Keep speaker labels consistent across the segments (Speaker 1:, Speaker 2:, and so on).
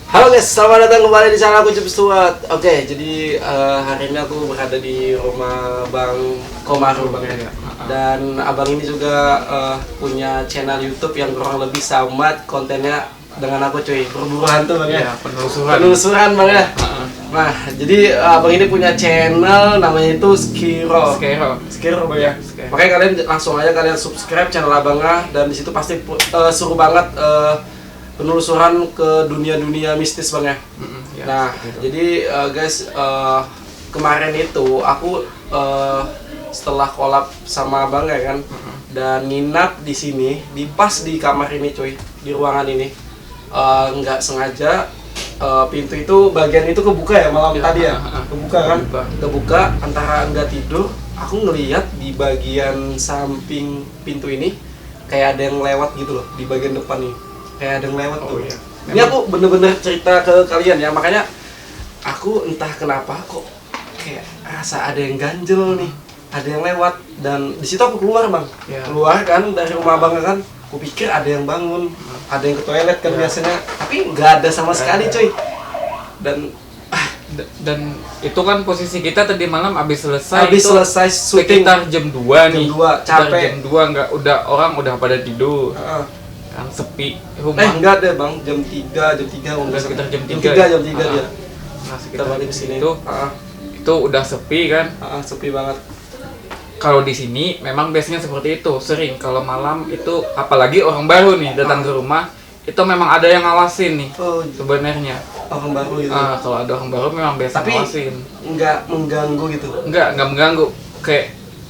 Speaker 1: Halo guys, selamat datang kembali di channel aku Cepet Stuart. Oke, jadi hari ini aku berada di rumah Bang Komaru Bang ya. Dan abang ini juga punya channel YouTube yang kurang lebih sama kontennya dengan aku cuy. Berburu hantu Bang ya. Penelusuran Bang ya. Nah, jadi abang ini punya channel namanya itu Skiro Bang ya. Makanya kalian langsung aja kalian subscribe channel abangnya, dan disitu pasti seru banget penelusuran ke dunia-dunia mistis Bang ya. Nah, jadi guys, kemarin itu aku setelah collab sama Abang ya kan, dan nginap di sini, pas di kamar ini cuy, di ruangan ini, nggak sengaja pintu itu bagian itu kebuka ya malam tadi ya, kebuka kan, kebuka antara nggak tidur, aku ngelihat di bagian samping pintu ini kayak ada yang lewat gitu loh di bagian depan nih. Kayak ada yang lewat tuh. Iya. Ini aku bener-bener cerita ke kalian ya, makanya aku entah kenapa kok kayak rasa ada yang ganjel nih, ada yang lewat, dan di situ aku keluar Bang, keluar kan dari rumah Abang kan, aku pikir ada yang bangun, ada yang ke toilet kan biasanya, tapi nggak ada sama sekali cuy.
Speaker 2: Dan itu kan posisi kita tadi malam habis selesai
Speaker 1: syuting
Speaker 2: sekitar jam 2 nih.
Speaker 1: Jam 2 capek.
Speaker 2: Jam 2 nggak, orang udah pada tidur. Kan sepi rumah.
Speaker 1: Enggak deh Bang, jam 3
Speaker 2: udah sekitar jam 3
Speaker 1: jam 3 dia.
Speaker 2: Nah, sekitar
Speaker 1: balik sini
Speaker 2: itu udah sepi kan?
Speaker 1: Sepi banget.
Speaker 2: Kalau di sini memang biasanya seperti itu, sering kalau malam itu, apalagi orang baru nih datang ke rumah, itu memang ada yang ngawasin nih. Sebenarnya
Speaker 1: orang baru gitu.
Speaker 2: Kalau ada orang baru memang biasa ngawasin.
Speaker 1: Enggak mengganggu gitu.
Speaker 2: Enggak mengganggu.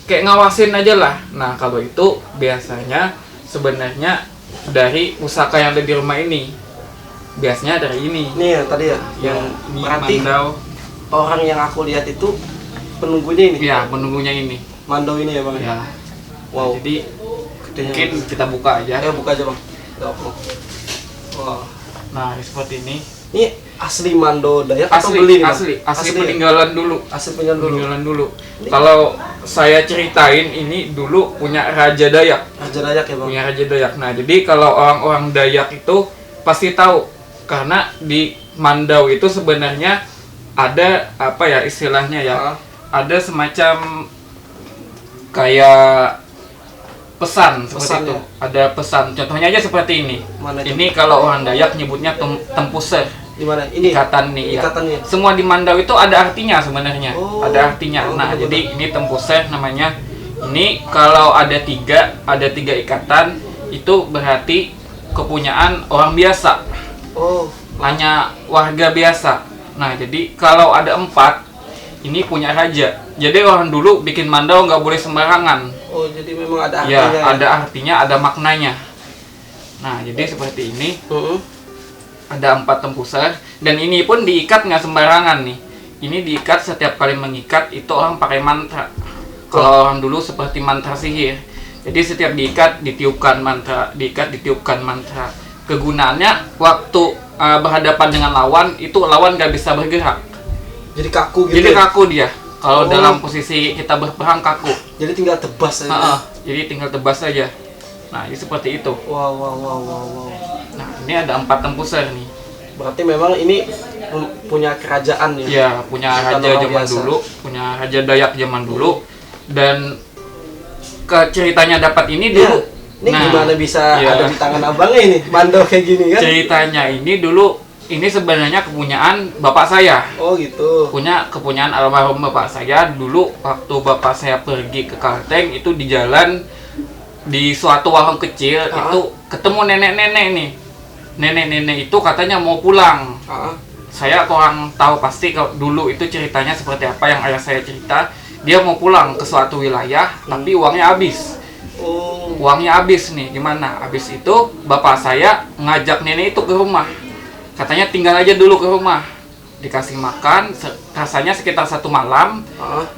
Speaker 2: Kayak ngawasin aja lah. Nah, kalau itu biasanya sebenarnya dari pusaka yang ada di rumah ini, biasanya dari ini.
Speaker 1: Nih ya tadi ya, yang berarti orang yang aku lihat itu penunggunya ini.
Speaker 2: Ya, penunggunya ini.
Speaker 1: Mandau ini ya Bang.
Speaker 2: Ya.
Speaker 1: Wow.
Speaker 2: Jadi mungkin kita buka aja.
Speaker 1: Buka aja Bang. Wow.
Speaker 2: Nah, seperti ini.
Speaker 1: Ini asli Mando Dayak atau beli nih?
Speaker 2: Asli peninggalan dulu.
Speaker 1: Asli peninggalan dulu.
Speaker 2: Kalau saya ceritain, ini dulu punya Raja Dayak.
Speaker 1: Raja Dayak ya Bang?
Speaker 2: Punya Raja Dayak. Nah, jadi kalau orang-orang Dayak itu pasti tahu, karena di Mandau itu sebenarnya ada apa ya istilahnya ya? Ada semacam kayak pesan seperti itu. Ada pesan. Contohnya aja seperti ini. Ini kalau orang Dayak nyebutnya tempuser.
Speaker 1: Di mana? Ini
Speaker 2: ikatan nih.
Speaker 1: Ikatannya.
Speaker 2: Ya. Semua di Mandau itu ada artinya sebenarnya. Ada artinya. Nah,
Speaker 1: betul.
Speaker 2: jadi ini tempuser namanya. Ini kalau ada tiga ikatan, itu berarti kepunyaan orang biasa. Hanya warga biasa. Nah, jadi kalau ada 4, ini punya raja. Jadi orang dulu bikin Mandau nggak boleh sembarangan.
Speaker 1: Jadi memang ada artinya.
Speaker 2: Ya, ada artinya, ada maknanya. Nah, jadi seperti ini. Ada 4 tempuser, dan ini pun diikat nggak sembarangan nih. Ini diikat, setiap kali mengikat itu orang pakai mantra. Kalau orang dulu seperti mantra sihir. Jadi setiap diikat ditiupkan mantra, ditiupkan mantra. Kegunaannya waktu berhadapan dengan lawan, itu lawan nggak bisa bergerak.
Speaker 1: Jadi kaku gitu.
Speaker 2: Jadi kaku dia. Kalau dalam posisi kita berperang kaku.
Speaker 1: Jadi tinggal tebas aja.
Speaker 2: Jadi tinggal tebas saja. Nah, ini seperti itu.
Speaker 1: Wow.
Speaker 2: Nah, ini ada 4 tempuser nih.
Speaker 1: Berarti memang ini punya kerajaan ya?
Speaker 2: Iya, punya raja zaman dulu, punya Raja Dayak zaman dulu. Dan ceritanya dapat ini dulu.
Speaker 1: Ini gimana bisa ada di tangan abangnya ini? Mandau kayak gini kan?
Speaker 2: Ceritanya ini dulu, ini sebenarnya kepunyaan bapak saya.
Speaker 1: Gitu.
Speaker 2: Kepunyaan almarhum bapak saya. Dulu waktu bapak saya pergi ke Kalteng, itu di jalan, di suatu warung kecil, itu ketemu nenek-nenek nih. Nenek-nenek itu katanya mau pulang. Saya kurang tahu pasti kalau dulu itu ceritanya seperti apa yang ayah saya cerita. Dia mau pulang ke suatu wilayah, tapi uangnya habis. Uangnya habis nih, gimana? Habis itu bapak saya ngajak nenek itu ke rumah. Katanya tinggal aja dulu ke rumah. Dikasih makan, rasanya sekitar 1 malam.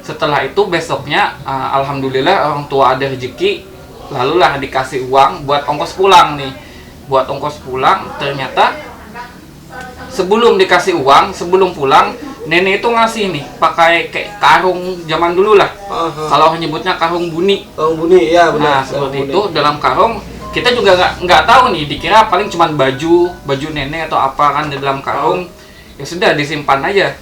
Speaker 2: Setelah itu besoknya, alhamdulillah orang tua ada rezeki. Lalulah dikasih uang buat ongkos pulang nih. Buat ongkos pulang, ternyata sebelum dikasih uang, sebelum pulang, nenek itu ngasih nih, pakai kayak karung zaman dulu lah. Kalau nyebutnya karung buni.
Speaker 1: Karung buni, ya benar.
Speaker 2: Nah, seperti itu, dalam karung kita juga nggak tahu nih, dikira paling cuman baju nenek atau apa kan di dalam karung. Ya sudah disimpan aja.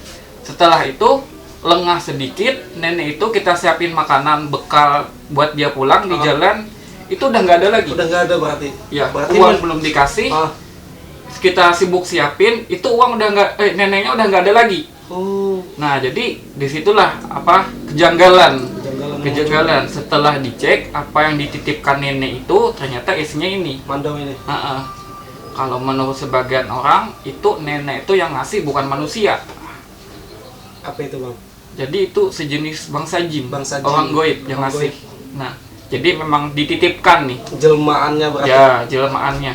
Speaker 2: Setelah itu lengah sedikit, nenek itu kita siapin makanan bekal buat dia pulang di jalan, itu udah nggak ada lagi.
Speaker 1: Udah nggak ada berarti.
Speaker 2: Ya,
Speaker 1: berarti
Speaker 2: uang belum dikasih. Kita sibuk siapin, itu uang udah nggak, neneknya udah nggak ada lagi. Nah, jadi disitulah apa kejanggalan. Setelah dicek apa yang dititipkan nenek itu ternyata isinya ini.
Speaker 1: Mandau ini.
Speaker 2: Kalau menurut sebagian orang itu nenek itu yang ngasih, bukan manusia.
Speaker 1: Apa itu, Bang?
Speaker 2: Jadi itu sejenis bangsa jin. Orang goib yang ngasih. Nah, jadi memang dititipkan nih.
Speaker 1: Jelmaannya berarti.
Speaker 2: Ya, jelmaannya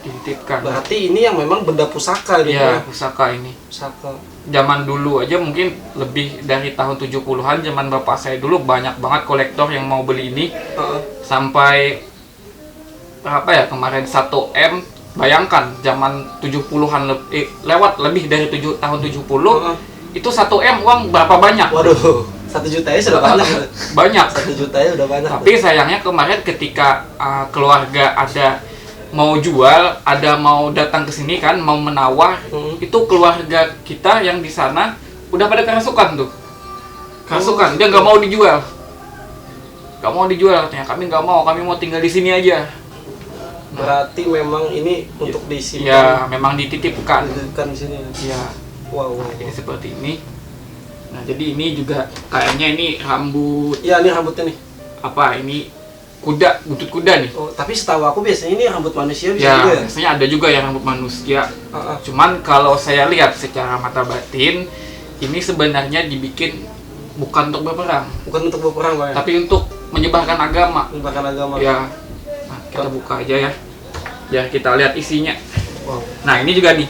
Speaker 2: dititipkan.
Speaker 1: Berarti ini yang memang benda pusaka ini.
Speaker 2: Iya, pusaka ini.
Speaker 1: Pusaka.
Speaker 2: Zaman dulu aja mungkin lebih dari tahun 70-an, zaman bapak saya dulu banyak banget kolektor yang mau beli ini. Sampai apa ya, kemarin 1 M. Bayangkan zaman 70-an lewat lebih dari tahun 70, itu 1 M uang berapa banyak?
Speaker 1: Waduh, 1 juta ya sudah banyak.
Speaker 2: Banyak.
Speaker 1: 1 juta ya udah banyak.
Speaker 2: Tapi sayangnya kemarin ketika keluarga ada mau jual, ada mau datang ke sini kan, mau menawar, itu keluarga kita yang di sana udah pada kerasukan tuh. Kerasukan, dia nggak mau dijual. Nggak mau dijual katanya, kami nggak mau, kami mau tinggal di sini aja.
Speaker 1: Berarti memang ini untuk disimpan.
Speaker 2: Ya, memang dititipkan.
Speaker 1: Dititipkan di sini.
Speaker 2: Ya.
Speaker 1: Wow.
Speaker 2: Jadi seperti ini. Nah, jadi ini juga kayaknya ini rambut.
Speaker 1: Iya, ini rambutnya nih.
Speaker 2: Apa ini? Kuda, butut kuda nih.
Speaker 1: Oh, tapi setahu aku biasanya ini rambut manusia bisa
Speaker 2: ya,
Speaker 1: juga ya?
Speaker 2: biasanya ada juga yang rambut manusia. Cuman kalau saya lihat secara mata batin, ini sebenarnya dibikin bukan untuk berperang.
Speaker 1: Bukan untuk berperang, Bang.
Speaker 2: Tapi untuk menyebarkan agama.
Speaker 1: Menyebarkan agama.
Speaker 2: Ya. Nah, kita buka aja ya. Biar kita lihat isinya.
Speaker 1: Wow.
Speaker 2: Nah, ini juga nih.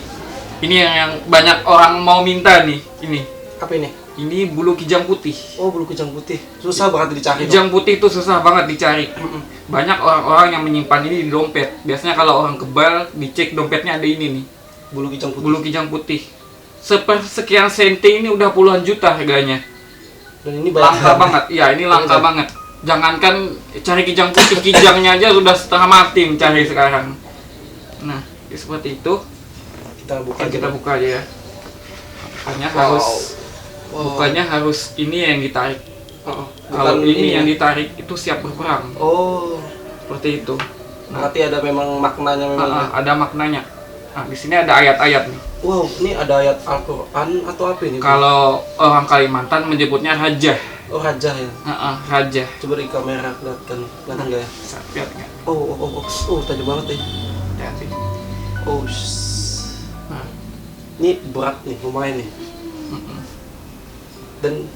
Speaker 2: Ini yang banyak orang mau minta nih. Ini.
Speaker 1: Apa ini?
Speaker 2: Ini bulu kijang putih.
Speaker 1: Oh, bulu kijang putih. Susah banget dicari.
Speaker 2: Kijang putih itu susah banget dicari. Banyak orang-orang yang menyimpan ini di dompet. Biasanya kalau orang kebal, dicek dompetnya ada ini nih.
Speaker 1: Bulu kijang putih.
Speaker 2: Bulu kijang putih. Sepersekian senti ini udah puluhan juta harganya.
Speaker 1: Dan ini
Speaker 2: langka banget. Iya, ini langka banget. Jangankan cari kijang putih, kijangnya aja sudah setengah mati mencari sekarang. Nah, seperti itu. Kita buka aja ya. Bukannya harus ini yang ditarik. Kalau ini yang ditarik itu siap berperang.
Speaker 1: Oh,
Speaker 2: seperti itu.
Speaker 1: Berarti ada memang maknanya memang.
Speaker 2: Ada maknanya. Nah, di sini ada ayat-ayat nih.
Speaker 1: Wow, ini ada ayat Al-Qur'an atau apa ini?
Speaker 2: Kalau orang Kalimantan menyebutnya rajah.
Speaker 1: Oh, rajah ya.
Speaker 2: Rajah.
Speaker 1: Coba di kamera kelihatan nggak ya?
Speaker 2: Lihat nggak?
Speaker 1: Oh, tajam banget nih.
Speaker 2: Lihat.
Speaker 1: Oh, nah, ini berat nih, lumayan nih. Dan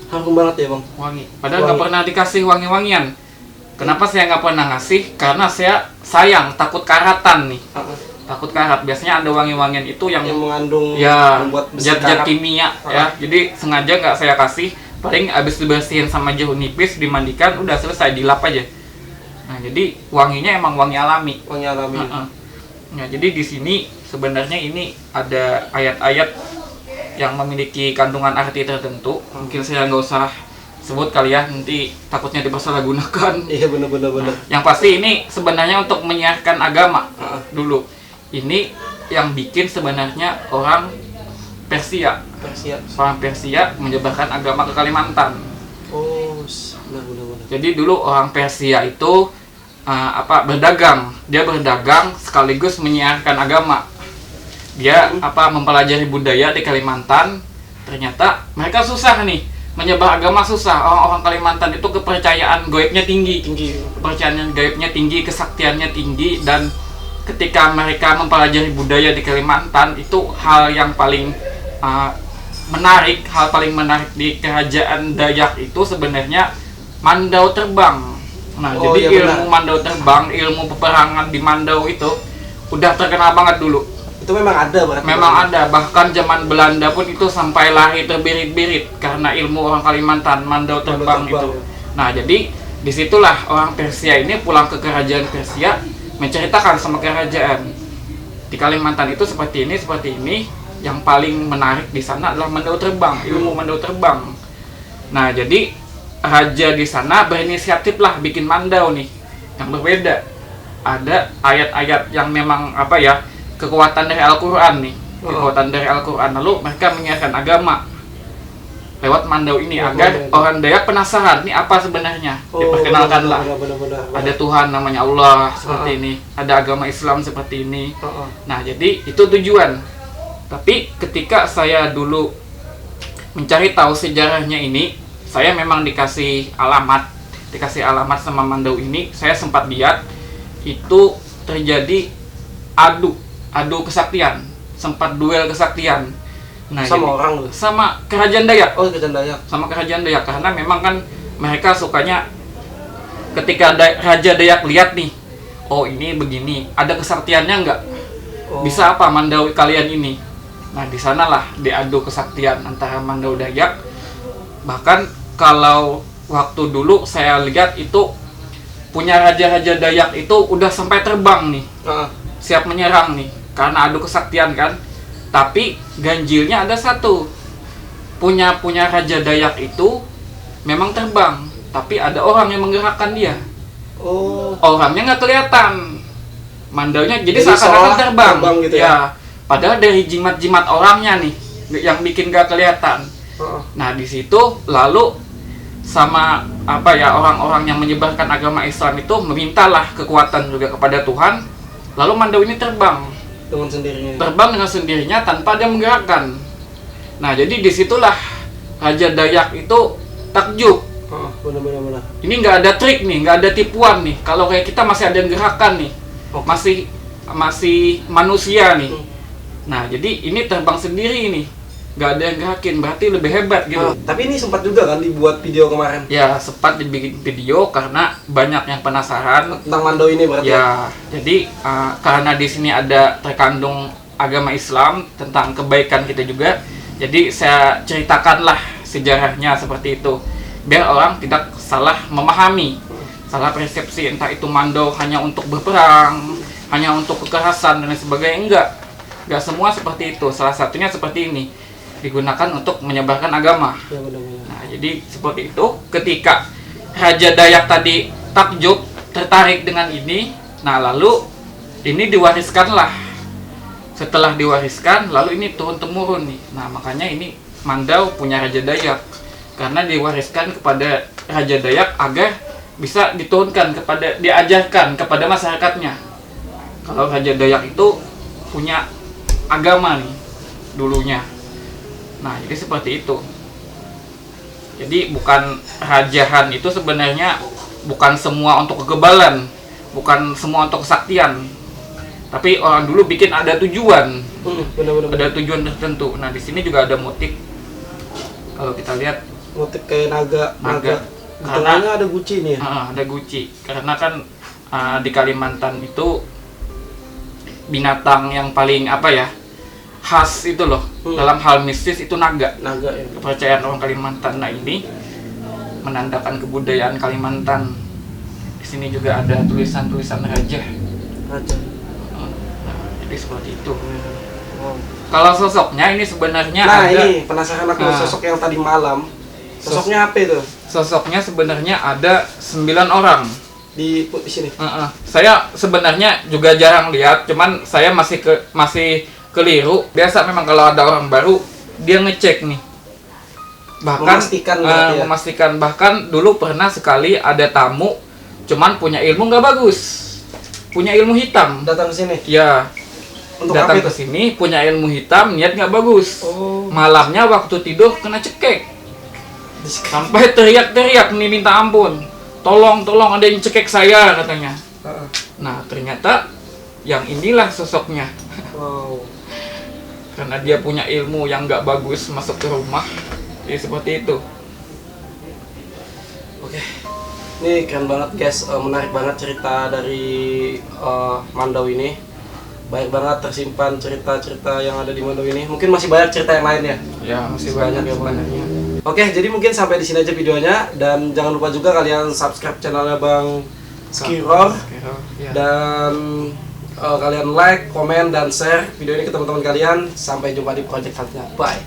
Speaker 1: harum banget ya, Bang.
Speaker 2: Wangi. Padahal nggak pernah dikasih wangi-wangian. Kenapa saya nggak pernah ngasih? Karena saya sayang, takut karatan nih. Takut karat. Biasanya ada wangi-wangian itu yang
Speaker 1: mengandung
Speaker 2: membuat zat-zat kimia ya. Jadi sengaja nggak saya kasih. Paling abis dibersihin sama jeruk nipis, dimandikan, udah selesai, dilap aja. Nah, jadi wanginya emang wangi alami.
Speaker 1: Wangi alami.
Speaker 2: Nah, jadi di sini sebenarnya ini ada ayat-ayat yang memiliki kandungan arti tertentu. Mungkin saya nggak usah sebut kali ya, nanti takutnya dipersalahgunakan.
Speaker 1: Iya, benar.
Speaker 2: Yang pasti ini sebenarnya untuk menyiarkan agama dulu. Ini yang bikin sebenarnya orang Persia. Orang Persia menyebarkan agama ke Kalimantan.
Speaker 1: Oh, benar.
Speaker 2: Jadi dulu orang Persia itu berdagang. Dia berdagang sekaligus menyiarkan agama. Dia mempelajari budaya di Kalimantan. Ternyata mereka susah nih menyebar agama, susah. Orang-orang Kalimantan itu kepercayaan gaibnya tinggi. Kepercayaan gaibnya tinggi, kesaktiannya tinggi, dan ketika mereka mempelajari budaya di Kalimantan, itu hal yang paling menarik, di kerajaan Dayak itu sebenarnya mandau terbang. Nah, jadi ilmu mandau terbang, ilmu peperangan di mandau itu udah terkenal banget dulu.
Speaker 1: Itu memang ada berarti?
Speaker 2: Memang ada, bahkan zaman Belanda pun itu sampai lahir terbirit-birit karena ilmu orang Kalimantan, mandau terbang itu. Nah, jadi disitulah orang Persia ini pulang ke kerajaan Persia, menceritakan sama kerajaan di Kalimantan itu seperti ini. Yang paling menarik di sana adalah mandau terbang, ilmu mandau terbang. Nah, jadi raja di sana berinisiatif lah bikin mandau nih yang berbeda. ada ayat-ayat yang memang apa ya, kekuatan dari Al-Quran nih, kekuatan dari Al-Quran. Lalu mereka menyiarkan agama lewat mandau ini agar orang Dayak penasaran ini apa sebenarnya. Diperkenalkanlah ada Tuhan namanya Allah seperti ini, ada agama Islam seperti ini. Nah jadi itu tujuan. Tapi ketika saya dulu mencari tahu sejarahnya ini, saya memang dikasih alamat sama mandau ini. Saya sempat lihat itu terjadi adu kesaktian, sempat duel kesaktian. Nah,
Speaker 1: sama orang tuh?
Speaker 2: Sama kerajaan Dayak.
Speaker 1: Oh, kerajaan Dayak.
Speaker 2: Sama kerajaan Dayak, karena memang kan mereka sukanya ketika Raja Dayak lihat nih, oh ini begini, ada kesaktiannya nggak? Bisa apa mandau kalian ini? Nah, di sanalah diadu kesaktian antara mandau Dayak. Bahkan kalau waktu dulu saya lihat itu punya raja-raja Dayak itu udah sampai terbang nih, siap menyerang nih, karena adu kesaktian kan. Tapi ganjilnya ada satu, punya raja Dayak itu memang terbang, tapi ada orang yang menggerakkan dia. Orangnya nggak kelihatan, mandaunya jadi seakan-akan terbang gitu ya. Padahal dari jimat-jimat orangnya nih yang bikin nggak kelihatan. Nah di situ lalu sama apa ya, orang-orang yang menyebarkan agama Islam itu memintalah kekuatan juga kepada Tuhan. Lalu mandau ini terbang dengan sendirinya tanpa dia menggerakkan. Nah jadi disitulah Raja Dayak itu takjub.
Speaker 1: Benar.
Speaker 2: Ini nggak ada trik nih, nggak ada tipuan nih. Kalau kayak kita masih ada yang gerakan nih, masih manusia nih. Nah jadi ini terbang sendiri nih, nggak ada yang gerakin, berarti lebih hebat gitu.
Speaker 1: Tapi ini sempat juga kan dibuat video kemarin?
Speaker 2: Ya sempat dibikin video karena banyak yang penasaran
Speaker 1: tentang mandau ini berarti.
Speaker 2: Ya jadi karena di sini ada terkandung agama Islam tentang kebaikan kita juga, jadi saya ceritakanlah sejarahnya seperti itu biar orang tidak salah memahami, salah persepsi, entah itu mandau hanya untuk berperang, hanya untuk kekerasan dan sebagainya. Enggak semua seperti itu. Salah satunya seperti ini, digunakan untuk menyebarkan agama. Nah jadi seperti itu. Ketika Raja Dayak tadi takjub, tertarik dengan ini, nah lalu ini diwariskanlah. Setelah diwariskan, lalu ini turun temurun nih. Nah makanya ini mandau punya Raja Dayak, karena diwariskan kepada Raja Dayak agar bisa diturunkan diajarkan kepada masyarakatnya. Kalau Raja Dayak itu punya agama nih dulunya. Nah jadi seperti itu. Jadi bukan rajahan itu sebenarnya bukan semua untuk kekebalan, bukan semua untuk kesaktian. Tapi orang dulu bikin ada tujuan, ada tujuan tertentu. Nah di sini juga ada motif. Kalau kita lihat
Speaker 1: motif kayak naga. Karena ada guci nih.
Speaker 2: Ada guci. Karena kan di Kalimantan itu binatang yang paling apa ya, khas itu loh. Dalam hal mistis itu naga ya. Kepercayaan orang Kalimantan. Nah ini menandakan kebudayaan Kalimantan. Di sini juga ada tulisan-tulisan raja. Jadi seperti itu. Kalau sosoknya ini sebenarnya ada.
Speaker 1: Ini penasaran aku sosok yang tadi malam. Sosoknya apa itu?
Speaker 2: Sosoknya sebenarnya ada 9 orang
Speaker 1: di sini.
Speaker 2: Saya sebenarnya juga jarang lihat, cuman saya masih keliru. Biasa memang kalau ada orang baru dia ngecek nih. Bahkan memastikan. Bahkan dulu pernah sekali ada tamu cuman punya ilmu nggak bagus. Punya ilmu hitam.
Speaker 1: Datang ke sini.
Speaker 2: Ya. Datang ke sini punya ilmu hitam, niat nggak bagus. Malamnya waktu tidur kena cekek. Sampai teriak-teriak nih minta ampun. Tolong ada yang cekek saya katanya. Nah ternyata yang inilah sosoknya. Karena dia punya ilmu yang nggak bagus masuk ke rumah. Jadi seperti itu.
Speaker 1: Oke. Ini keren banget guys, menarik banget cerita dari mandau ini. Banyak banget tersimpan cerita-cerita yang ada di mandau ini. Mungkin masih banyak cerita yang lain ya?
Speaker 2: Ya masih banyak sebenarnya.
Speaker 1: Oke, jadi mungkin sampai di sini aja videonya, dan jangan lupa juga kalian subscribe channelnya Bang Skiror, dan kalian like, komen, dan share video ini ke teman-teman kalian. Sampai jumpa di project selanjutnya. Bye.